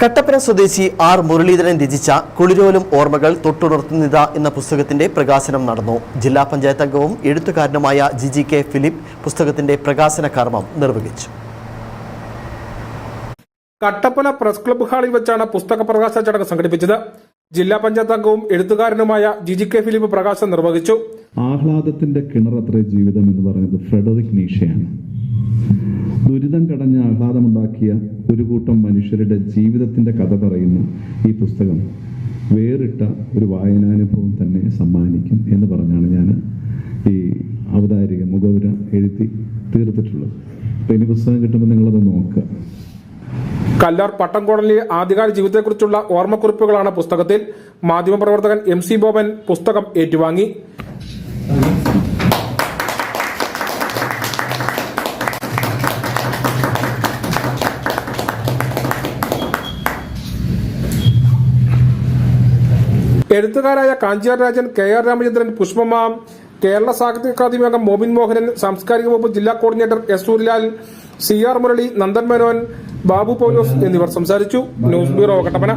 കട്ടപ്പന സ്വദേശി ആർ മുരളീധരൻ രചിച്ച കുളിരോലും ഓർമ്മകൾ തൊട്ടുണർത്തുന്നിത എന്ന പുസ്തകത്തിന്റെ പ്രകാശനം നടന്നു. ജില്ലാ പഞ്ചായത്ത് അംഗവും എഴുത്തുകാരനുമായ GGK ഫിലിപ്പ് പുസ്തകത്തിന്റെ പ്രകാശന കർമ്മം നിർവഹിച്ചു. കട്ടപ്പന പ്രസ് ക്ലബ്ബ് ഹാളിൽ വെച്ചാണ് പുസ്തക പ്രകാശന ചടങ്ങ് സംഘടിപ്പിച്ചത്. ജില്ലാ പഞ്ചായത്ത് അംഗവും എഴുത്തുകാരനുമായ GGK ഫിലിപ്പ് പ്രകാശനം നിർവഹിച്ചു. ആഹ്ലാദത്തിന്റെ കിണറത്ര ജീവിതം എന്ന് പറയുന്നത് ഫ്രെഡറിക് നീഷയാണ്. ദുരിതം കടഞ്ഞ ആഹ്ലാദമുണ്ടാക്കിയ ഒരു കൂട്ടം മനുഷ്യരുടെ ജീവിതത്തിന്റെ കഥ പറയുന്ന ഈ പുസ്തകം വേറിട്ട ഒരു വായനാനുഭവം തന്നെ സമ്മാനിക്കും എന്ന് പറഞ്ഞാണ് ഞാൻ ഈ ഔദാരിക മുഖവുര എഴുതി തീർത്തിട്ടുള്ളത്. അപ്പം ഇനി പുസ്തകം കിട്ടുമ്പോൾ നിങ്ങളത് നോക്കുക. കല്ലാർ പട്ടംകോടലിലെ ആദ്യകാല ജീവിതത്തെക്കുറിച്ചുള്ള ഓർമ്മക്കുറിപ്പുകളാണ് പുസ്തകത്തിൽ. മാധ്യമപ്രവർത്തകൻ MC ബോബൻ പുസ്തകം ഏറ്റുവാങ്ങി. എഴുത്തുകാരായ കാഞ്ചിയാർ രാജൻ, KR രാമചന്ദ്രൻ, പുഷ്പമാം, കേരള സാഹിത്യ അക്കാദമി അംഗം മോബിൻ മോഹനൻ, സാംസ്കാരിക വകുപ്പ് ജില്ലാ coordinator S Suryalal, CR Murali, Nandan Menon, Babu Paulose എന്നിവർ സംസാരിച്ചു. News bureau Kattappana.